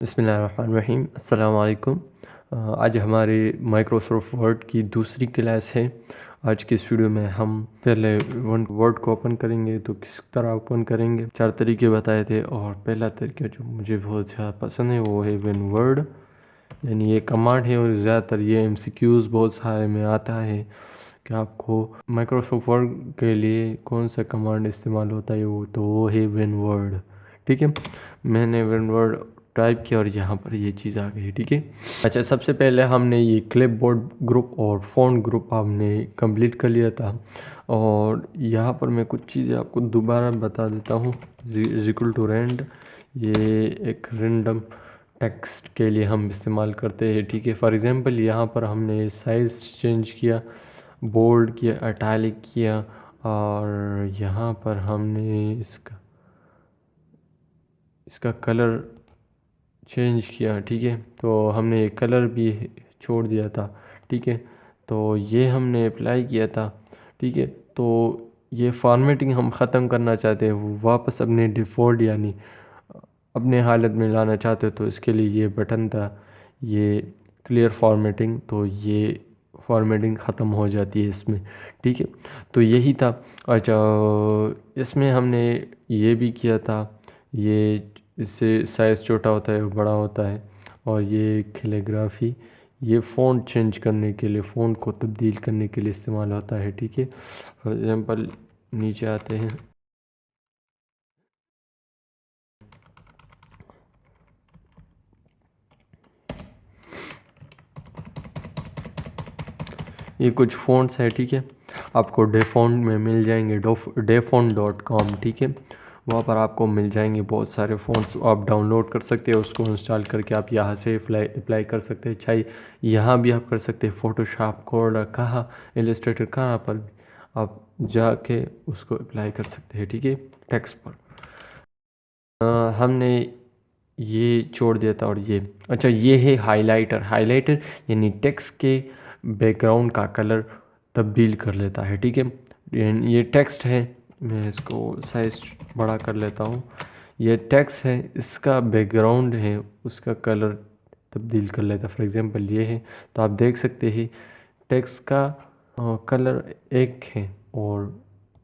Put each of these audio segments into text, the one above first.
बिस्मिल्लाहिर्रहमानिर्रहीम अस्सलाम वालेकुम। आज हमारे माइक्रोसॉफ्ट वर्ड की दूसरी क्लास है। आज की इस वीडियो में हम पहले वर्ड को ओपन करेंगे। तो किस तरह ओपन करेंगे, 4 तरीके बताए थे और पहला तरीका जो मुझे बहुत ज़्यादा पसंद है वो है विन वर्ड, यानी ये कमांड है और ज़्यादातर ये एमसीक्यूज़ बहुत सारे में आता है कि आपको माइक्रोसॉफ्ट वर्ड के लिए कौन सा कमांड इस्तेमाल होता है, वो है विन वर्ड। ठीक है, मैंने विन वर्ड टाइप किया और यहाँ पर ये चीज़ आ गई। ठीक है, अच्छा, सबसे पहले हमने ये क्लिपबोर्ड ग्रुप और फ़ॉन्ट ग्रुप हमने कंप्लीट कर लिया था। और यहाँ पर मैं कुछ चीज़ें आपको दोबारा बता देता हूँ। इक्वल टू रेंड, ये एक रेंडम टेक्स्ट के लिए हम इस्तेमाल करते हैं। ठीक है, फॉर एग्ज़ाम्पल यहाँ पर हमने साइज़ चेंज किया, बोल्ड किया, इटैलिक किया, और यहाँ पर हमने इसका कलर चेंज किया। ठीक है, तो हमने कलर भी छोड़ दिया था। ठीक है, तो ये हमने अप्लाई किया था। ठीक है, तो ये फॉर्मेटिंग हम ख़त्म करना चाहते हैं, वापस अपने डिफ़ॉल्ट यानी अपने हालत में लाना चाहते हो, तो इसके लिए ये बटन था, ये क्लियर फॉर्मेटिंग। तो ये फॉर्मेटिंग ख़त्म हो जाती है इसमें। ठीक है, तो यही था। अच्छा, इसमें हमने ये भी किया था, ये इससे साइज़ छोटा होता है, बड़ा होता है। और ये कैलीग्राफी, ये फ़ॉन्ट चेंज करने के लिए, फ़ॉन्ट को तब्दील करने के लिए इस्तेमाल होता है। ठीक है, फॉर एग्ज़ाम्पल नीचे आते हैं, ये कुछ फ़ॉन्ट्स है। ठीक है, आपको डेफ़ॉन्ट में मिल जाएंगे, dephont.com। ठीक है, वहाँ पर आपको मिल जाएंगे बहुत सारे फ़ॉन्ट्स, आप डाउनलोड कर सकते हो, उसको इंस्टॉल करके आप यहाँ से अप्लाई कर सकते हैं। चाहे यहाँ भी आप कर सकते हैं, फ़ोटोशॉप कोड कहाँ, इलस्ट्रेटर कहाँ पर भी आप जाके उसको अप्लाई कर सकते हैं। ठीक है, टेक्स्ट पर हमने ये छोड़ दिया था। और ये अच्छा, ये है हाइलाइटर। हाइलाइटर यानी टेक्स्ट के बैकग्राउंड का कलर तब्दील कर लेता है। ठीक है, ये टेक्स्ट है, मैं इसको साइज बड़ा कर लेता हूँ। ये टेक्स्ट है, इसका बैकग्राउंड है, उसका कलर तब्दील कर लेता है। फॉर एग्ज़ाम्पल ये है, तो आप देख सकते हैं टेक्स्ट का कलर एक है और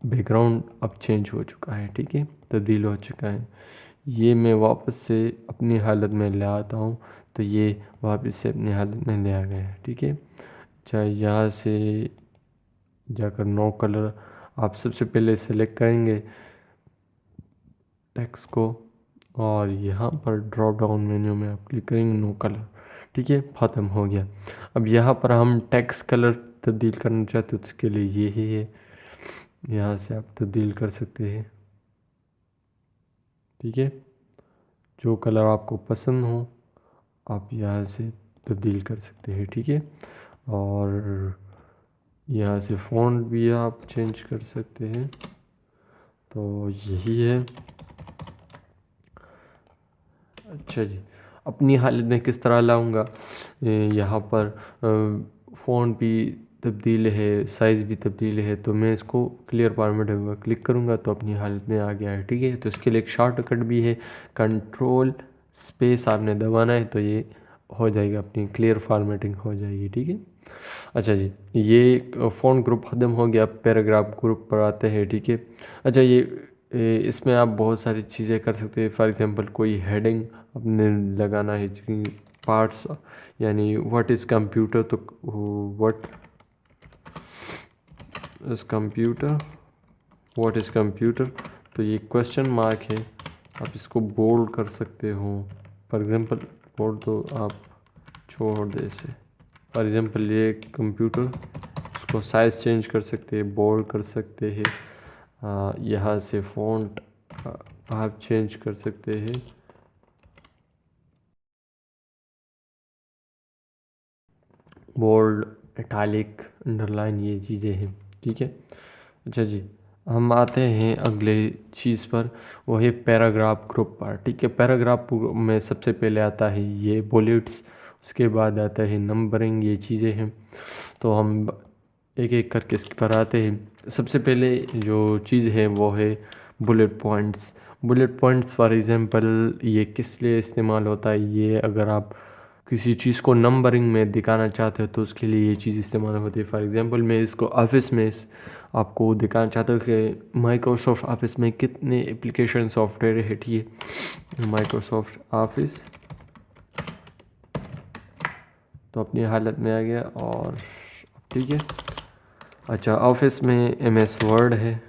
बैकग्राउंड अब चेंज हो चुका है। ठीक है, तब्दील हो चुका है। ये मैं वापस से अपनी हालत में ले आता हूँ, तो ये वापस से अपनी हालत में ले आ गया है। ठीक है, चाहे यहाँ से जाकर नो कलर आप सबसे पहले सेलेक्ट करेंगे टेक्स्ट को, और यहाँ पर ड्रॉप डाउन मेन्यू में आप क्लिक करेंगे नो कलर। ठीक है, ख़त्म हो गया। अब यहाँ पर हम टेक्स्ट कलर तब्दील करना चाहते हो, तो उसके लिए ये ही है, यहाँ से आप तब्दील कर सकते हैं। ठीक है, जो कलर आपको पसंद हो आप यहाँ से तब्दील कर सकते हैं। ठीक है, और यहाँ से फ़ॉन्ट भी आप चेंज कर सकते हैं। तो यही है। अच्छा जी, अपनी हालत में किस तरह लाऊंगा, यहाँ पर फ़ॉन्ट भी तब्दील है, साइज़ भी तब्दील है, तो मैं इसको क्लियर फॉर्मेट में क्लिक करूँगा तो अपनी हालत में आ गया है। ठीक है, तो इसके लिए एक शॉर्टकट भी है, कंट्रोल स्पेस आपने दबाना है, तो ये हो जाएगा, अपनी क्लियर फॉर्मेटिंग हो जाएगी। ठीक है, अच्छा जी, ये फ़ॉन्ट ग्रुप ख़त्म हो गया, पैराग्राफ ग्रुप पर आते हैं। ठीक है, अच्छा, इसमें आप बहुत सारी चीज़ें कर सकते हैं। फॉर एग्ज़ाम्पल कोई हेडिंग अपने लगाना है, पार्ट्स यानी व्हाट इज़ कंप्यूटर, तो what is computer, what is computer, तो ये क्वेश्चन मार्क है, आप इसको बोल्ड कर सकते हो। फॉर एग्ज़ाम्पल बोल्ड तो आप छोड़ दे इसे। फॉर एग्ज़ाम्पल ये कंप्यूटर, उसको साइज़ चेंज कर सकते हैं, बोल्ड कर सकते हैं। यहाँ से फ़ॉन्ट आप चेंज कर सकते हैं। बोल्ड, इटैलिक, अंडरलाइन, ये चीज़ें हैं। ठीक है, अच्छा जी, हम आते हैं अगले चीज़ पर, वो है पैराग्राफ ग्रुप पर। ठीक है, पैराग्राफ में सबसे पहले आता है ये बुलेट्स, उसके बाद आता है नंबरिंग, ये चीज़ें हैं। तो हम एक एक करके इस पर आते हैं। सबसे पहले जो चीज़ है वो है bullet points. Bullet points for example ये किस लिए इस्तेमाल होता है, ये अगर आप किसी चीज़ को नंबरिंग में दिखाना चाहते हो तो उसके लिए ये चीज़ इस्तेमाल होती है। फॉर एग्जांपल मैं इसको ऑफिस में आपको दिखाना चाहता हूँ कि माइक्रोसॉफ्ट ऑफिस में कितने एप्लीकेशन सॉफ्टवेयर है। ठीक है, माइक्रोसॉफ्ट ऑफिस तो अपनी हालत में आ गया। और ठीक है, अच्छा ऑफिस में MS वर्ड है,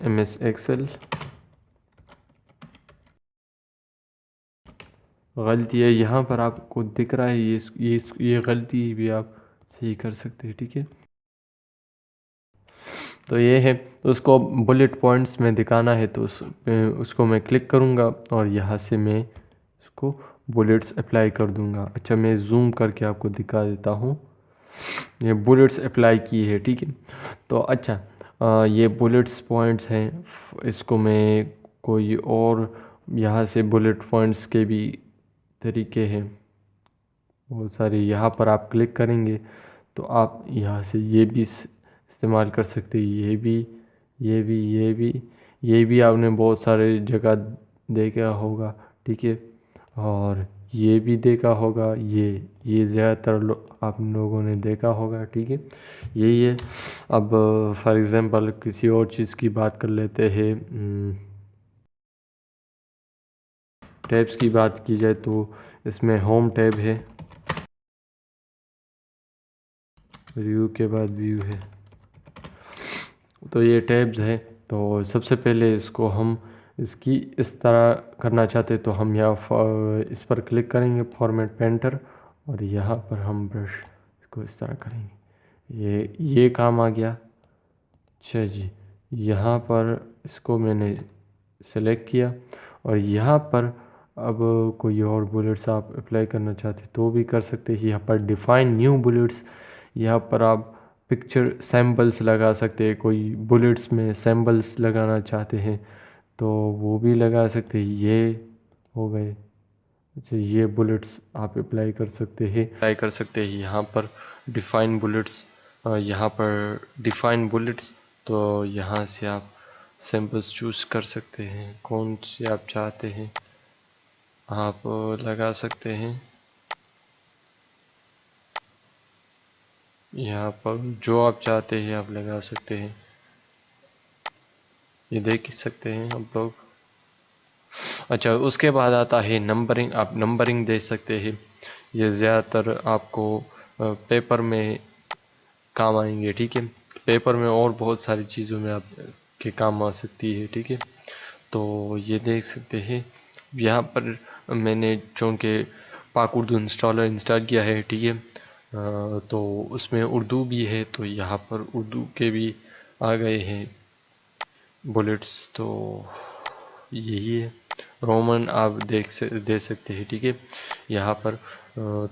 MS एक्सेल। गलती है यहाँ पर आपको दिख रहा है, ये गलती भी आप सही कर सकते हैं। ठीक है, तो ये है, तो उसको बुलेट पॉइंट्स में दिखाना है तो उसको मैं क्लिक करूँगा और यहाँ से मैं इसको बुलेट्स अप्लाई कर दूँगा। अच्छा मैं जूम करके आपको दिखा देता हूँ, ये बुलेट्स अप्लाई की है। ठीक है, तो अच्छा ये बुलेट्स पॉइंट्स हैं, इसको मैं कोई और यहाँ से बुलेट पॉइंट्स के भी तरीके हैं बहुत सारे। यहाँ पर आप क्लिक करेंगे तो आप यहाँ से ये भी इस्तेमाल कर सकते हैं, ये भी आपने बहुत सारे जगह देखा होगा। ठीक है, और ये भी देखा होगा, ये ज़्यादातर आप लोगों ने देखा होगा। ठीक है, यही है। अब फॉर एग्ज़ाम्पल किसी और चीज़ की बात कर लेते हैं, टैब्स की बात की जाए तो इसमें होम टैब है, व्यू के बाद व्यू है, तो ये टैब्स है। तो सबसे पहले इसको हम इसकी इस तरह करना चाहते तो हम यहाँ इस पर क्लिक करेंगे फॉर्मेट पेंटर, और यहाँ पर हम ब्रश इसको इस तरह करेंगे, ये काम आ गया। अच्छा जी, यहाँ पर इसको मैंने सेलेक्ट किया और यहाँ पर अब कोई और बुलेट्स आप अप्लाई करना चाहते तो भी कर सकते हैं। यहाँ पर डिफ़ाइन न्यू बुलेट्स, यहाँ पर आप पिक्चर सैम्पल्स लगा सकते हैं, कोई बुलेट्स में सैम्पल्स लगाना चाहते हैं तो वो भी लगा सकते हैं। ये हो गए, अच्छा ये बुलेट्स आप अप्लाई कर सकते हैं, यहाँ पर डिफ़ाइन बुलेट्स, यहाँ पर डिफ़ाइन बुलेट्स, तो यहाँ से आप सैम्पल्स चूज़ कर सकते हैं, कौन से आप चाहते हैं आप लगा सकते हैं। यहाँ पर जो आप चाहते हैं आप लगा सकते हैं, ये देख सकते हैं आप लोग। अच्छा उसके बाद आता है नंबरिंग, आप नंबरिंग दे सकते हैं, ये ज़्यादातर आपको पेपर में काम आएंगे। ठीक है, पेपर में और बहुत सारी चीज़ों में आप के काम आ सकती है। ठीक है, तो ये देख सकते हैं यहाँ पर मैंने चूँकि पाक उर्दू इंस्टॉल किया है। ठीक है, तो उसमें उर्दू भी है तो यहाँ पर उर्दू के भी आ गए हैं बुलेट्स, तो यही है। रोमन आप दे सकते हैं। ठीक है, यहाँ पर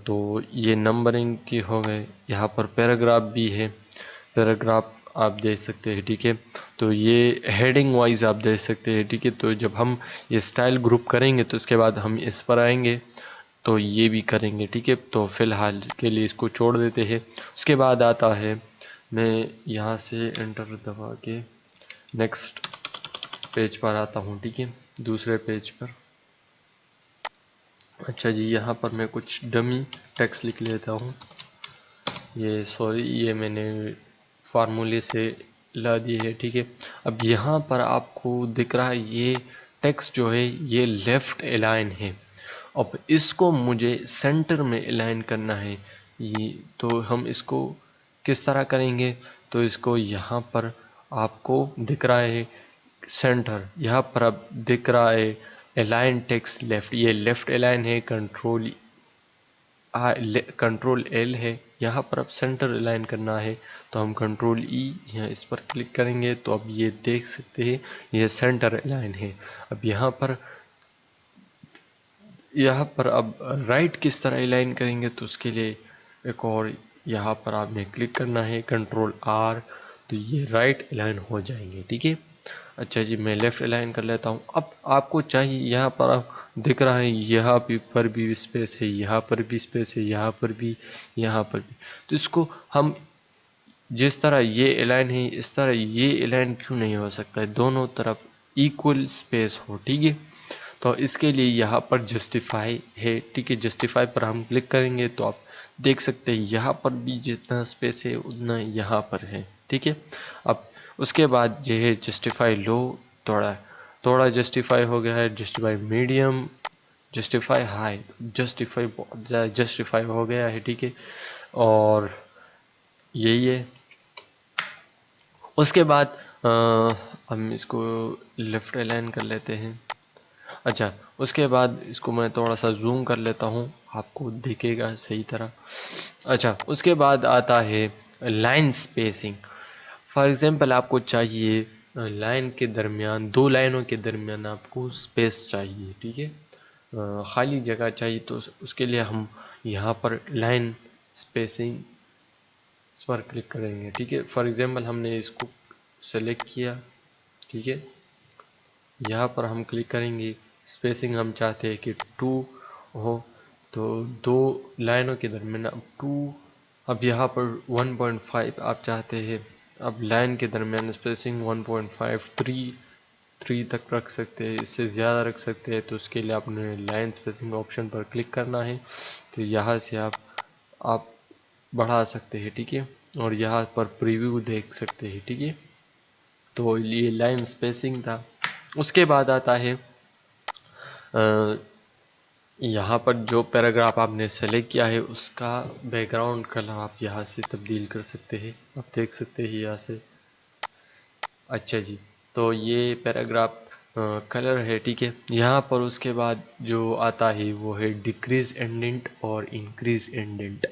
तो ये नंबरिंग की हो गए। यहाँ पर पैराग्राफ भी है, पैराग्राफ आप दे सकते हैं। ठीक है, तो ये हेडिंग वाइज आप दे सकते हैं। ठीक है, तो जब हम ये स्टाइल ग्रुप करेंगे तो इसके बाद हम इस पर आएंगे तो ये भी करेंगे। ठीक है, तो फ़िलहाल के लिए इसको छोड़ देते हैं। उसके बाद आता है, मैं यहाँ से एंटर दबा के नेक्स्ट पेज पर आता हूँ। ठीक है, दूसरे पेज पर। अच्छा जी, यहाँ पर मैं कुछ डमी टेक्स्ट लिख लेता हूँ, ये मैंने फार्मूले से ला दी है। ठीक है, अब यहाँ पर आपको दिख रहा है ये टेक्स्ट जो है ये लेफ़्ट अलाइन है। अब इसको मुझे सेंटर में अलाइन करना है, ये तो हम इसको किस तरह करेंगे, तो इसको यहाँ पर आपको दिख रहा है सेंटर, यहाँ पर अब दिख रहा है अलाइन टेक्स्ट लेफ़्ट, ये लेफ़्ट अलाइन है। कंट्रोल L है, यहाँ पर अब सेंटर अलाइन करना है तो हम कंट्रोल E यहाँ इस पर क्लिक करेंगे तो अब ये देख सकते हैं ये सेंटर अलाइन है। अब यहाँ पर अब राइट किस तरह अलाइन करेंगे तो उसके लिए एक और यहाँ पर आपने क्लिक करना है कंट्रोल R, तो ये राइट अलाइन हो जाएंगे। ठीक है, अच्छा जी मैं लेफ़्ट अलाइन कर लेता हूँ। अब आपको चाहिए, यहाँ पर आप दिख रहा है यहाँ पर भी स्पेस है, यहाँ पर भी स्पेस है, यहाँ पर भी, यहाँ पर भी, तो इसको हम जिस तरह ये अलाइन है इस तरह ये अलाइन क्यों नहीं हो सकता है, दोनों तरफ इक्वल स्पेस हो, ठीक है। तो इसके लिए यहाँ पर जस्टिफाई है, ठीक है। जस्टिफाई पर हम क्लिक करेंगे तो आप देख सकते हैं यहाँ पर भी जितना स्पेस है उतना यहाँ पर है, ठीक है। अब उसके बाद जो है जस्टिफाई लो, थोड़ा थोड़ा जस्टिफाई हो गया है, justify medium, justify high, justify बहुत ज़्यादा जस्टिफाई हो गया है, ठीक है। और यही है। उसके बाद हम इसको लेफ्ट अलाइन कर लेते हैं। अच्छा, उसके बाद इसको मैं थोड़ा सा जूम कर लेता हूँ, आपको दिखेगा सही तरह। अच्छा, उसके बाद आता है लाइन स्पेसिंग। फॉर एग्जांपल आपको चाहिए लाइन के दरमियान, दो लाइनों के दरमियान आपको स्पेस चाहिए, ठीक है। खाली जगह चाहिए तो उसके लिए हम यहाँ पर लाइन स्पेसिंग इस पर क्लिक करेंगे, ठीक है। फॉर एग्जांपल हमने इसको सेलेक्ट किया, ठीक है। यहाँ पर हम क्लिक करेंगे, स्पेसिंग हम चाहते हैं कि 2 हो, तो दो लाइनों के दरमियान अब 2, अब यहाँ पर 1.5 आप चाहते हैं, अब लाइन के दरमियान स्पेसिंग 1.5, 3 तक रख सकते हैं, इससे ज़्यादा रख सकते हैं। तो उसके लिए आपने लाइन स्पेसिंग ऑप्शन पर क्लिक करना है, तो यहाँ से आप बढ़ा सकते हैं, ठीक है। और यहाँ पर प्रीव्यू देख सकते हैं, ठीक है। तो ये लाइन स्पेसिंग था। उसके बाद आता है यहाँ पर जो पैराग्राफ आपने सेलेक्ट किया है उसका बैकग्राउंड कलर आप यहाँ से तब्दील कर सकते हैं, आप देख सकते हैं यहाँ से। अच्छा जी, तो ये पैराग्राफ कलर है, ठीक है। यहाँ पर उसके बाद जो आता है वो है डिक्रीज इंडेंट और इंक्रीज इंडेंट।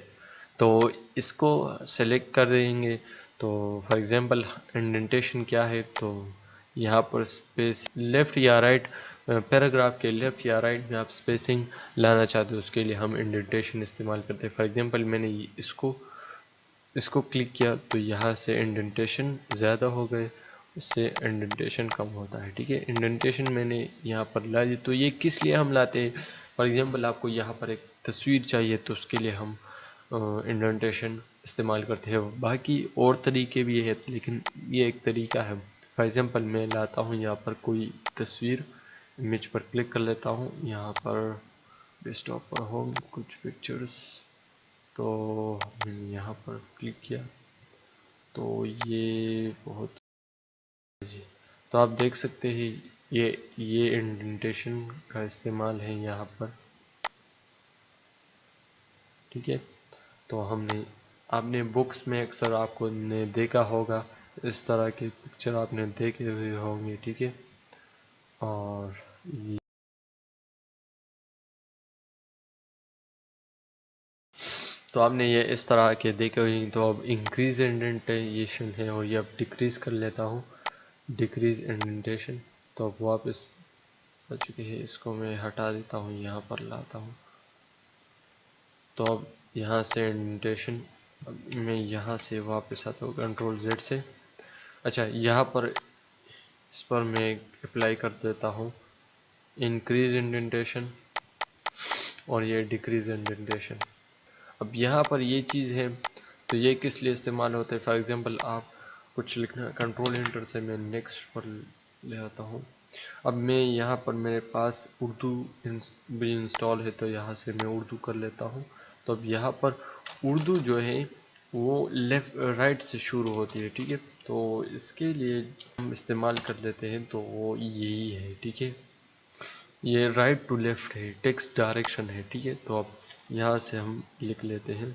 तो इसको सेलेक्ट कर देंगे। तो फॉर एग्जांपल इंडेंटेशन क्या है, तो यहाँ पर स्पेस लेफ़्ट या राइट, पैराग्राफ के लेफ़्ट या राइट में आप स्पेसिंग लाना चाहते हो, उसके लिए हम इंडेंटेशन इस्तेमाल करते हैं। फॉर एग्जांपल मैंने इसको क्लिक किया तो यहाँ से इंडेंटेशन ज़्यादा हो गए, उससे इंडेंटेशन कम होता है, ठीक है। इंडेंटेशन मैंने यहाँ पर ला दी। तो ये किस लिए हम लाते हैं, फॉर एग्जांपल आपको यहाँ पर एक तस्वीर चाहिए तो उसके लिए हम इंडेंटेशन इस्तेमाल करते हैं। बाकी और तरीके भी है, लेकिन ये एक तरीका है। फॉर एग्जांपल मैं लाता हूँ यहाँ पर कोई तस्वीर, इमेज पर क्लिक कर लेता हूँ, यहाँ पर डेस्कटॉप पर होंगे कुछ पिक्चर्स, तो मैंने यहाँ पर क्लिक किया तो ये बहुत, तो आप देख सकते हैं ये इंडेंटेशन का इस्तेमाल है यहाँ पर, ठीक है। तो आपने बुक्स में अक्सर आपको ने देखा होगा, इस तरह के पिक्चर आपने देखे हुए होंगे, ठीक है। और ये तो आपने ये इस तरह के देखे हुए। तो अब इंक्रीज इंडेंटेशन है और ये अब डिक्रीज कर लेता हूँ, डिक्रीज इंडेंटेशन। तो अब वापस आ चुकी है, इसको मैं हटा देता हूँ, यहाँ पर लाता हूँ। तो अब यहाँ से इंडेंटेशन, मैं यहाँ से वापस आता हूँ कंट्रोल Z से। अच्छा, यहाँ पर इस पर मैं अप्लाई कर देता हूँ इंक्रीज इंडेंटेशन और ये डिक्रीज इंडेंटेशन। अब यहाँ पर ये चीज़ है, तो ये किस लिए इस्तेमाल होता है। फॉर एग्जांपल आप कुछ लिखना, कंट्रोल एंटर से मैं नेक्स्ट पर ले आता हूँ। अब मैं यहाँ पर मेरे पास उर्दू भी इंस्टॉल है, तो यहाँ से मैं उर्दू कर लेता हूँ। तो अब यहाँ पर उर्दू जो है वो लेफ़्ट राइट से शुरू होती है, ठीक है। तो इसके लिए हम इस्तेमाल कर लेते हैं, तो वो यही है, ठीक है। ये राइट टू लेफ़्ट है, टेक्स्ट डायरेक्शन है, ठीक है। तो अब यहाँ से हम लिख लेते हैं,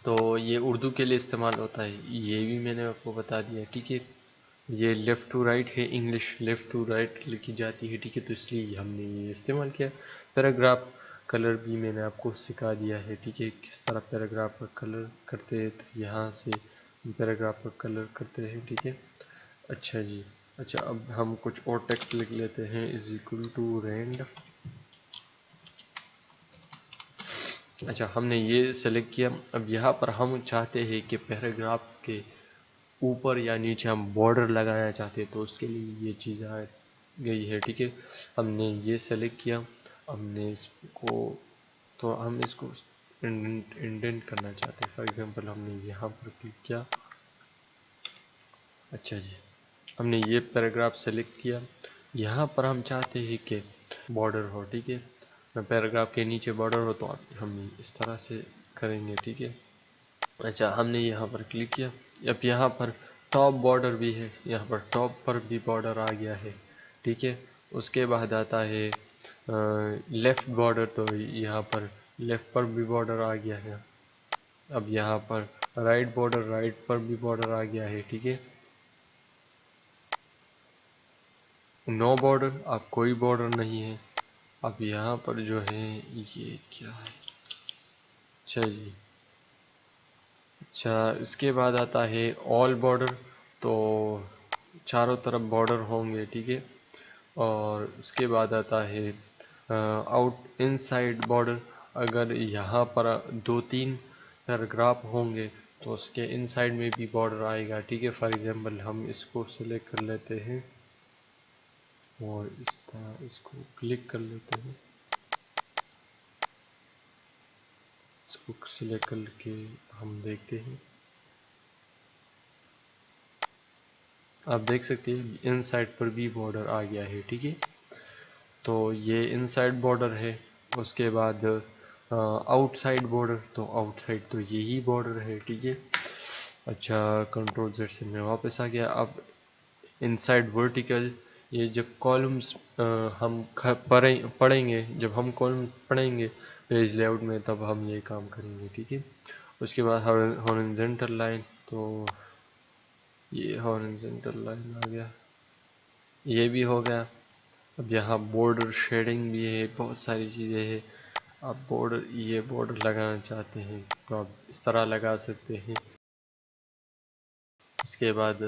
तो ये उर्दू के लिए इस्तेमाल होता है, ये भी मैंने आपको बता दिया, ठीक है। ये लेफ़्ट टू राइट है, इंग्लिश लेफ़्ट टू राइट लिखी जाती है, ठीक है। तो इसलिए हमने ये इस्तेमाल किया। पैराग्राफ कलर भी मैंने आपको सिखा दिया है, ठीक है, किस तरह पैराग्राफ का कलर करते हैं। तो यहाँ से पैराग्राफ का कलर करते हैं, ठीक है। अच्छा जी, अच्छा, अब हम कुछ और टेक्स्ट लिख लेते हैं, इज इक्वल टू रेंड। अच्छा, हमने ये सेलेक्ट किया। अब यहाँ पर हम चाहते हैं कि पैराग्राफ के ऊपर या नीचे हम बॉर्डर लगाना चाहते हैं, तो उसके लिए ये चीज़ आ गई है, ठीक है। हमने ये सेलेक्ट किया, हमने इसको, तो हम इसको इंडेंट करना चाहते हैं। फॉर एग्जांपल हमने यहाँ पर क्लिक किया, अच्छा जी, हमने ये पैराग्राफ सेलेक्ट किया। यहाँ पर हम चाहते हैं कि बॉर्डर हो, ठीक है, पैराग्राफ के नीचे बॉर्डर हो, तो हम इस तरह से करेंगे, ठीक है। अच्छा, हमने यहाँ पर क्लिक किया। अब यहाँ पर टॉप बॉर्डर भी है, यहाँ पर टॉप पर भी बॉर्डर आ गया है, ठीक है। उसके बाद आता है लेफ़्ट बॉर्डर, तो यहाँ पर लेफ़्ट पर भी बॉर्डर आ गया है। अब यहाँ पर राइट बॉर्डर, राइट पर भी बॉर्डर आ गया है, ठीक है। नो बॉर्डर, अब कोई बॉर्डर नहीं है। अब यहाँ पर जो है ये क्या है, अच्छा जी, अच्छा, इसके बाद आता है ऑल बॉर्डर, तो चारों तरफ बॉर्डर होंगे, ठीक है। और उसके बाद आता है आउट इनसाइड बॉर्डर, अगर यहाँ पर 2-3 पैराग्राफ होंगे तो उसके इनसाइड में भी बॉर्डर आएगा, ठीक है। फॉर एग्जांपल हम इसको सिलेक्ट कर लेते हैं और इस तरह इसको क्लिक कर लेते हैं, इसको सिलेक्ट करके हम देखते हैं, आप देख सकते हैं इनसाइड पर भी बॉर्डर आ गया है, ठीक है। तो ये इनसाइड बॉर्डर है। उसके बाद आउटसाइड बॉर्डर, तो आउटसाइड तो यही बॉर्डर है, ठीक है। अच्छा, कंट्रोल Z से मैं वापस आ गया। अब इनसाइड वर्टिकल, ये जब कॉलम्स हम पढ़ेंगे, जब हम कॉलम पढ़ेंगे पेज लेआउट में, तब हम ये काम करेंगे, ठीक है। उसके बाद हॉरिजॉन्टल लाइन, तो ये हॉरिजॉन्टल लाइन आ गया, ये भी हो गया। अब यहाँ बॉर्डर शेडिंग भी है, बहुत सारी चीज़ें हैं। आप बॉर्डर, ये बॉर्डर लगाना चाहते हैं तो आप इस तरह लगा सकते हैं। उसके बाद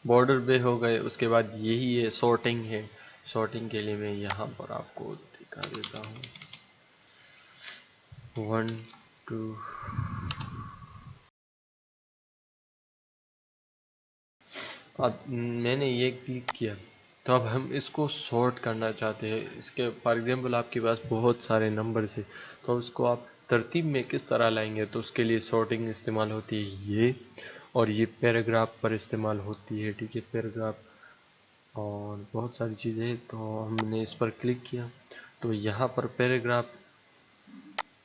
बॉर्डर भी हो गए। उसके बाद यही है सॉर्टिंग है। सॉर्टिंग के लिए मैं यहाँ पर आपको दिखा देता हूँ, 1 2, अब मैंने ये क्लिक किया, तो अब हम इसको सॉर्ट करना चाहते हैं। इसके फॉर एग्जांपल आपके पास बहुत सारे नंबर है, तो उसको आप तरतीब में किस तरह लाएंगे, तो उसके लिए सॉर्टिंग इस्तेमाल होती है ये, और ये पैराग्राफ पर इस्तेमाल होती है, ठीक है, पैराग्राफ और बहुत सारी चीज़ें। तो हमने इस पर क्लिक किया, तो यहाँ पर पैराग्राफ,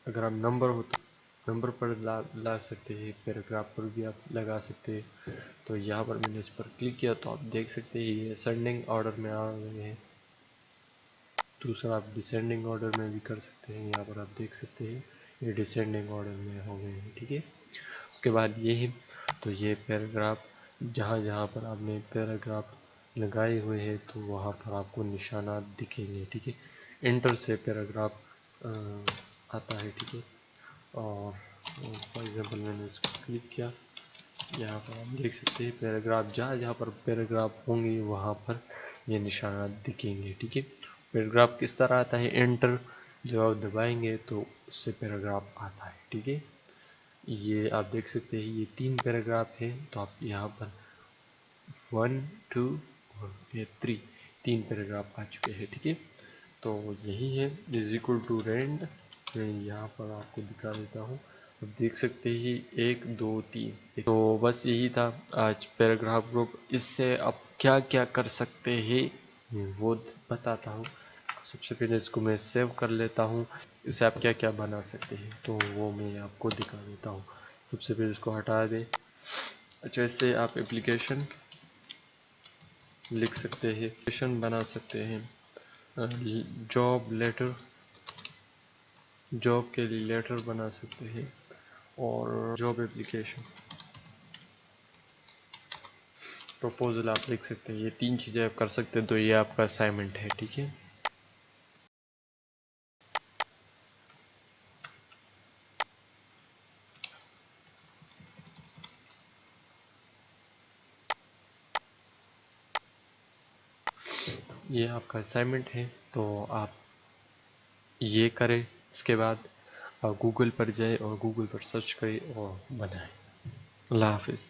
अगर आप नंबर हो तो नंबर पर ला सकते हैं, पैराग्राफ पर भी आप लगा सकते हैं। तो यहाँ पर मैंने इस पर क्लिक किया, तो आप देख सकते हैं ये असेंडिंग ऑर्डर में आ गए हैं। दूसरा आप डिसेंडिंग ऑर्डर में भी कर सकते हैं, यहाँ पर आप देख सकते हैं ये डिसेंडिंग ऑर्डर में हो गए हैं, ठीक है। उसके बाद ये है, तो ये पैराग्राफ, जहाँ जहाँ पर आपने पैराग्राफ लगाए हुए हैं तो वहाँ पर आपको निशानात दिखेंगे, ठीक है। इंटर से पैराग्राफ आता है, ठीक है। और फॉर एग्जांपल मैंने इसको क्लिक किया, यहाँ पर आप देख सकते हैं पैराग्राफ, जहाँ जहाँ पर पैराग्राफ होंगे वहाँ पर ये निशानात दिखेंगे, ठीक है। पैराग्राफ किस तरह आता है, एंटर जब आप दबाएंगे तो उससे पैराग्राफ आता है, ठीक है। ये आप देख सकते हैं ये 3 पैराग्राफ है, तो आप यहाँ पर 1 2 और ये 3 पैराग्राफ आ चुके हैं, ठीक है। तो यही है इज इक्वल टू रेंड। मैं यहाँ पर आपको दिखा देता हूँ, अब देख सकते ही 1 2 3। तो बस यही था आज पैराग्राफ ग्रुप। इससे आप क्या क्या कर सकते हैं वो बताता हूँ। सबसे पहले इसको मैं सेव कर लेता हूँ। इससे आप क्या क्या बना सकते हैं तो वो मैं आपको दिखा देता हूँ। सबसे पहले इसको हटा दें। अच्छा, इससे आप एप्लीकेशन लिख सकते हैं, एप्लीकेशन बना सकते हैं, जॉब लेटर, जॉब के लिए लेटर बना सकते हैं, और जॉब एप्लीकेशन, प्रपोजल आप लिख सकते हैं। ये 3 चीज़ें आप कर सकते हैं, तो ये आपका असाइनमेंट है, ठीक है। ये आपका असाइनमेंट है, तो आप ये करें। इसके बाद आप गूगल पर जाए और गूगल पर सर्च करें और बनाएं। अल्लाह हाफिज़।